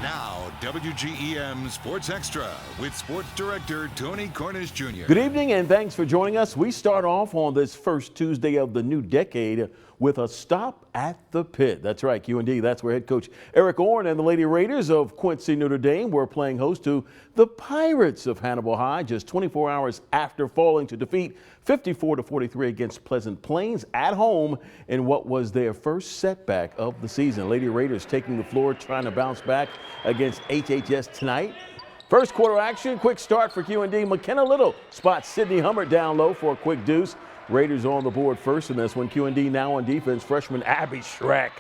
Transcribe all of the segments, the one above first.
Now, WGEM Sports Extra with Sports Director Tony Cornish Jr. Good evening and thanks for joining us. We start off on this first Tuesday of the new decade with a stop at the pit. That's right, QD. That's where head coach Eric Orn and the Lady Raiders of Quincy, Notre Dame were playing host to the Pirates of Hannibal High just 24 hours after falling to defeat 54-43 against Pleasant Plains at home in what was their first setback of the season. Lady Raiders taking the floor, trying to bounce back against HHS tonight. First quarter action, quick start for QD. McKenna Little spots Sydney Hummert down low for a quick deuce. Raiders on the board first in this one. QD now on defense. Freshman Abby Schreck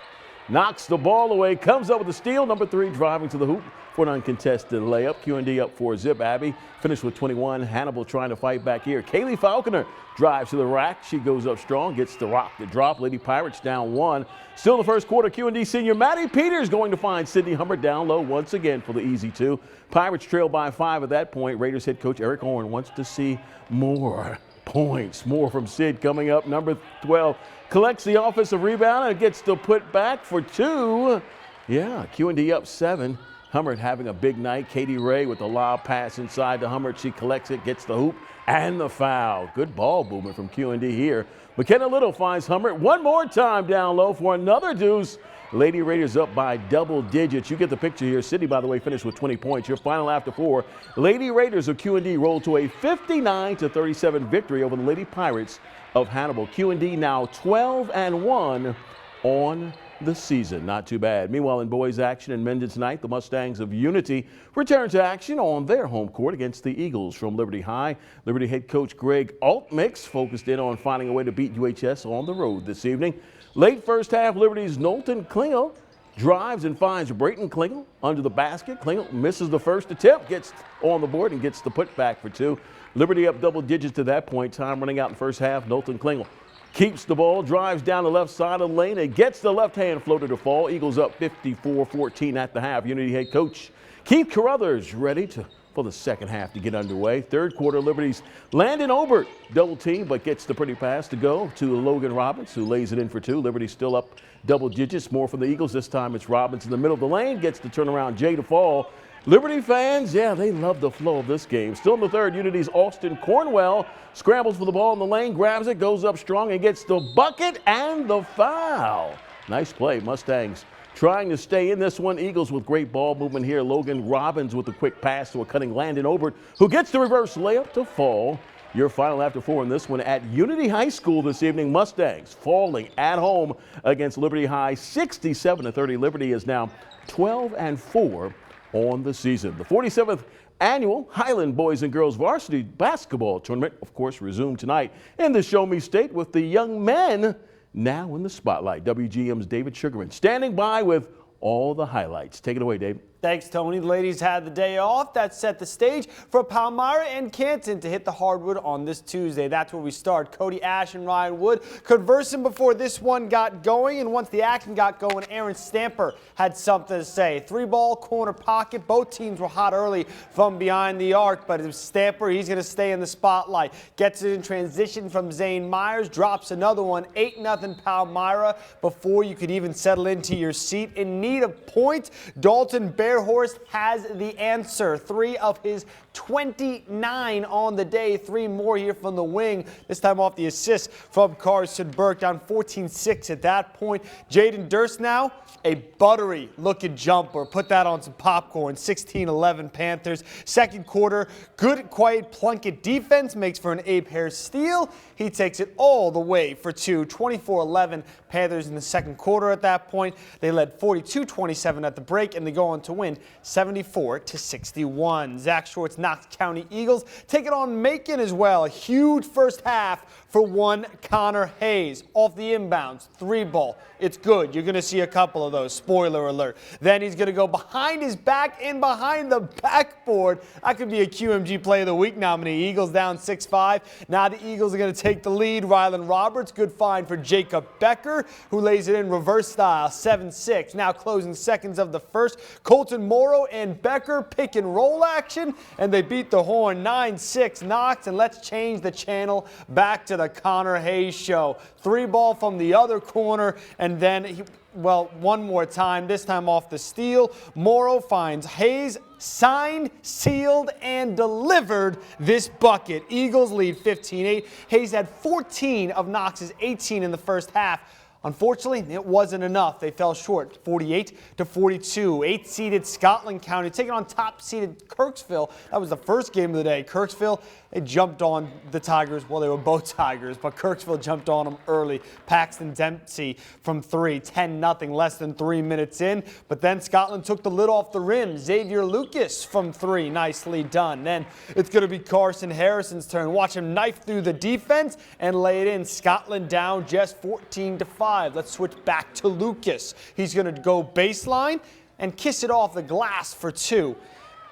knocks the ball away, comes up with a steal. Number 3 driving to the hoop for an uncontested layup. QD up for a zip. Abby finished with 21. Hannibal trying to fight back here. Kaylee Falconer drives to the rack. She goes up strong, gets the rock to drop. Lady Pirates down 1. Still in the first quarter, QD senior Maddie Peters going to find Sydney Hummert down low once again for the easy 2. Pirates trail by 5 at that point. Raiders head coach Eric Orn wants to see more points. More from Sid coming up. Number 12 collects the offensive rebound and gets the put back for 2. Yeah, QD up 7. Hummert having a big night. Katie Ray with the lob pass inside to Hummert. She collects it, gets the hoop and the foul. Good ball movement from QD here. McKenna Little finds Hummert one more time down low for another deuce. Lady Raiders up by double digits. You get the picture here. City, by the way, finished with 20 points. Your final after 4. Lady Raiders of QD rolled to a 59-37 victory over the Lady Pirates of Hannibal. QD now 12-1 on the season. Not too bad. Meanwhile, in boys action in Mendon tonight, the Mustangs of Unity return to action on their home court against the Eagles from Liberty High. Liberty head coach Greg Altmix focused in on finding a way to beat UHS on the road this evening. Late first half, Liberty's Knowlton Klingel drives and finds Brayton Klingel under the basket. Klingel misses the first attempt, gets on the board and gets the putback for 2. Liberty up double digits to that point. Time running out in the first half. Knowlton Klingel keeps the ball, drives down the left side of the lane and gets the left-hand floater to fall. Eagles up 54-14 at the half. Unity head coach Keith Carruthers ready for the second half to get underway. Third quarter, Liberty's Landon Obert double team, but gets the pretty pass to go to Logan Robbins, who lays it in for 2. Liberty still up double digits. More from the Eagles. This time it's Robbins in the middle of the lane, gets the turnaround Jay to fall. Liberty fans, yeah, they love the flow of this game. Still in the third, Unity's Austin Cornwell scrambles for the ball in the lane, grabs it, goes up strong and gets the bucket and the foul. Nice play, Mustangs trying to stay in this one. Eagles with great ball movement here. Logan Robbins with a quick pass to a cutting Landon Obert, who gets the reverse layup to fall. Your final after 4 in this one at Unity High School this evening. Mustangs falling at home against Liberty High 67-30. Liberty is now 12-4 on the season. The 47th annual Highland Boys and Girls Varsity Basketball Tournament, of course, resumed tonight in the Show Me State with the young men now in the spotlight. WGM's David Sugarman standing by with all the highlights. Take it away, Dave. Thanks, Tony. The ladies had the day off. That set the stage for Palmyra and Canton to hit the hardwood on this Tuesday. That's where we start. Cody Ash and Ryan Wood conversing before this one got going. And once the action got going, Aaron Stamper had something to say. 3-ball corner pocket. Both teams were hot early from behind the arc, but it was Stamper. He's going to stay in the spotlight. Gets it in transition from Zane Myers. Drops another one. 8-0 Palmyra before you could even settle into your seat. In need of points, Dalton Bearhorse has the answer. 3 of his 29 on the day. 3 more here from the wing. This time off the assist from Carson Burke, down 14-6 at that point. Jaden Durst now, a buttery looking jumper. Put that on some popcorn. 16-11 Panthers. Second quarter, good quiet Plunkett defense makes for an Abe Harris steal. He takes it all the way for 2. 24-11 Panthers in the second quarter at that point. They led 42-27 at the break, and they go on to win 74-61. Zach Schwartz Knox County Eagles take it on Macon as well. A huge first half for one Connor Hayes. Off the inbounds, 3-ball. It's good. You're going to see a couple of those. Spoiler alert. Then he's going to go behind his back and behind the backboard. That could be a QMG Play of the Week nominee. Eagles down 6-5. Now the Eagles are going to take the lead. Rylan Roberts, good find for Jacob Becker, who lays it in reverse style. 7-6. Now closing seconds of the first. Colton Morrow and Becker pick and roll action, and they beat the horn. 9-6 Knox, and let's change the channel back to the Connor Hayes show. 3-ball from the other corner, and then well, one more time, this time off the steal. Morrow finds Hayes, signed, sealed, and delivered this bucket. Eagles lead 15-8. Hayes had 14 of Knox's 18 in the first half. Unfortunately, it wasn't enough. They fell short, 48-42. 8th-seeded Scotland County taking on top-seeded Kirksville. That was the first game of the day. Kirksville, they jumped on the Tigers. Well, they were both Tigers, but Kirksville jumped on them early. Paxton Dempsey from 3, 10-0, less than 3 minutes in. But then Scotland took the lid off the rim. Xavier Lucas from 3, nicely done. Then it's going to be Carson Harrison's turn. Watch him knife through the defense and lay it in. Scotland down just 14-5. Let's switch back to Lucas. He's going to go baseline and kiss it off the glass for 2.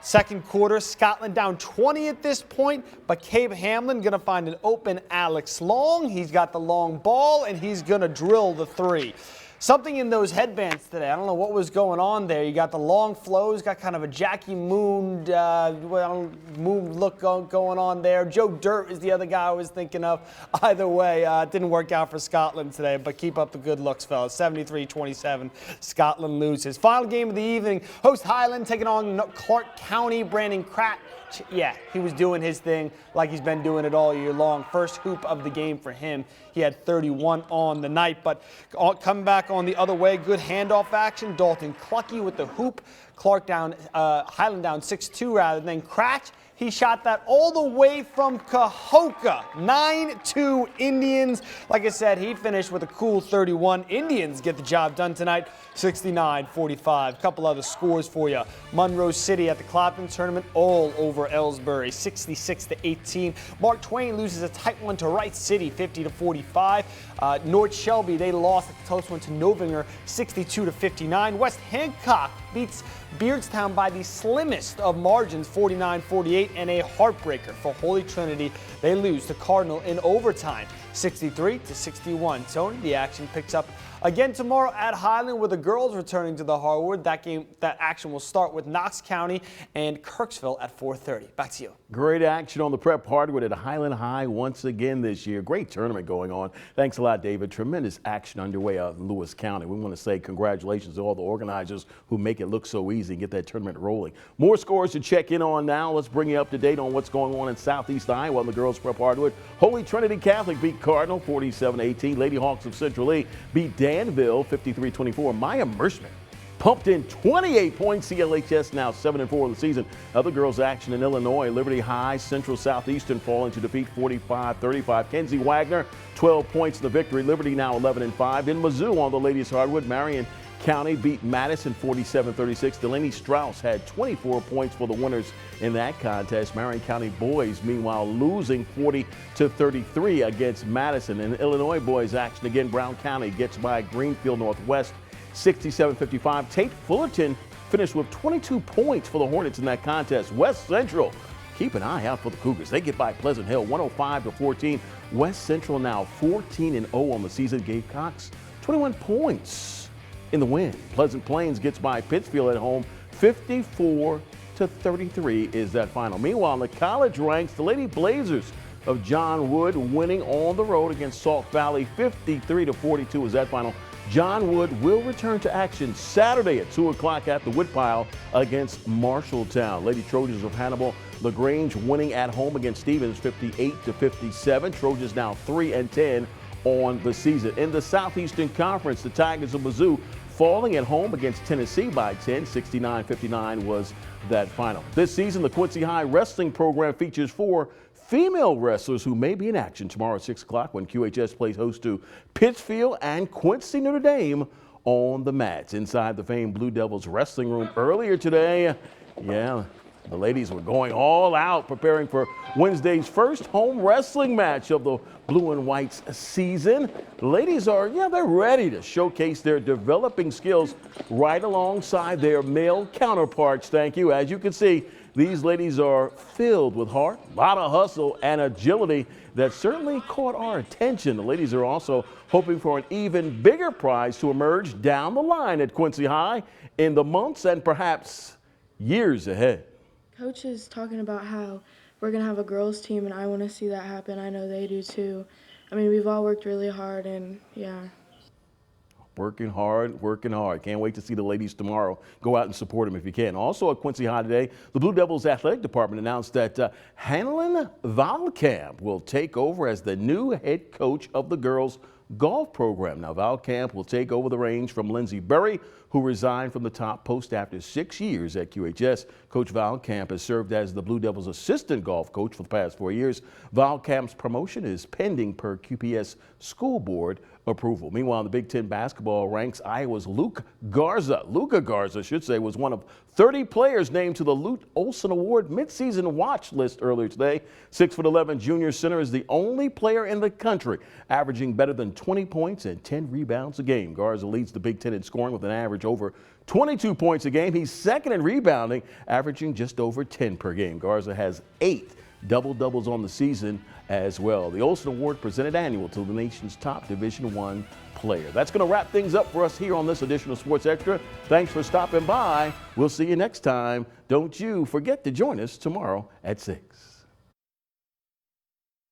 Second quarter, Scotland down 20 at this point, but Cabe Hamlin going to find an open Alex Long. He's got the long ball, and he's going to drill the 3. Something in those headbands today. I don't know what was going on there. You got the long flows, got kind of a Jackie Moon, moon look going on there. Joe Dirt is the other guy I was thinking of. Either way, it didn't work out for Scotland today, but keep up the good looks, fellas. 73-27, Scotland loses. Final game of the evening, host Highland taking on Clark County. Brandon Cratch, yeah, he was doing his thing like he's been doing it all year long. First hoop of the game for him. He had 31 on the night, but coming back on the other way, good handoff action. Dalton Clucky with the hoop. Clark down, Highland down 6-2 rather than Cratch. He shot that all the way from Cahokia. 9-2 Indians. Like I said, he finished with a cool 31. Indians get the job done tonight, 69-45. Couple other scores for you. Monroe City at the Clapton tournament, all over Ellsbury, 66-18. Mark Twain loses a tight one to Wright City, 50-45. North Shelby, they lost a close one to Novinger, 62-59. West Hancock beats Beardstown by the slimmest of margins, 49-48, and a heartbreaker for Holy Trinity. They lose to Cardinal in overtime, 63-61. Tony, the action picks up again tomorrow at Highland with the girls returning to the hardwood. That action will start with Knox County and Kirksville at 4:30. Back to you. Great action on the prep hardwood at Highland High once again this year. Great tournament going on. Thanks a lot, David. Tremendous action underway out in Lewis County. We want to say congratulations to all the organizers who make it look so easy and get that tournament rolling. More scores to check in on now. Let's bring you up to date on what's going on in Southeast Iowa on the girls prep hardwood. Holy Trinity Catholic beat Cardinal 47-18. Lady Hawks of Central Lee beat Danville 53-24. Maya Merschman pumped in 28 points. CLHS now 7-4 in the season. Other girls action in Illinois. Liberty High, Central Southeastern falling to defeat 45-35. Kenzie Wagner 12 points in the victory. Liberty now 11-5. In Mizzou on the ladies hardwood, Marion County beat Madison 47-36. Delaney Strauss had 24 points for the winners in that contest. Marion County boys, meanwhile, losing 40-33 against Madison. In Illinois boys action again, Brown County gets by Greenfield Northwest 67-55. Tate Fullerton finished with 22 points for the Hornets in that contest. West Central, keep an eye out for the Cougars. They get by Pleasant Hill 105-14. West Central now 14-0 on the season. Gamecocks 21 points in the win. Pleasant Plains gets by Pittsfield at home 54-33 is that final. Meanwhile, in the college ranks, the Lady Blazers of John Wood winning on the road against Sauk Valley 53-42 is that final. John Wood will return to action Saturday at 2 o'clock at the Woodpile against Marshalltown. Lady Trojans of Hannibal LaGrange winning at home against Stevens 58-57. Trojans now 3-10 on the season. In the Southeastern Conference, the Tigers of Mizzou falling at home against Tennessee by 10. 69-59 was that final. This season, the Quincy High wrestling program features 4 female wrestlers who may be in action tomorrow at 6 o'clock when QHS plays host to Pittsfield and Quincy Notre Dame on the mats. Inside the famed Blue Devils wrestling room earlier today, the ladies were going all out preparing for Wednesday's first home wrestling match of the Blue and Whites season. The ladies are, they're ready to showcase their developing skills right alongside their male counterparts. Thank you. As you can see, these ladies are filled with heart, a lot of hustle and agility that certainly caught our attention. The ladies are also hoping for an even bigger prize to emerge down the line at Quincy High in the months and perhaps years ahead. Coach is talking about how we're going to have a girls team, and I want to see that happen. I know they do too. I mean, we've all worked really hard, and yeah. Working hard, working hard. Can't wait to see the ladies tomorrow. Go out and support them if you can. Also at Quincy High today, the Blue Devils athletic department announced that Hanlon Valkamp will take over as the new head coach of the girls golf program. Now, Valkamp will take over the reins from Lindsey Berry, who resigned from the top post after 6 years at QHS. Coach Valkamp has served as the Blue Devils assistant golf coach for the past 4 years. Valkamp's promotion is pending per QPS school board approval. Meanwhile, the Big Ten basketball ranks Iowa's Luka Garza, was one of 30 players named to the Lute Olson Award midseason watch list earlier today. 6'11" junior center is the only player in the country averaging better than 20 points and 10 rebounds a game. Garza leads the Big Ten in scoring with an average over 22 points a game. He's second in rebounding, averaging just over 10 per game. Garza has 8 double-doubles on the season as well. The Olson Award presented annual to the nation's top Division I player. That's going to wrap things up for us here on this edition of Sports Extra. Thanks for stopping by. We'll see you next time. Don't you forget to join us tomorrow at 6.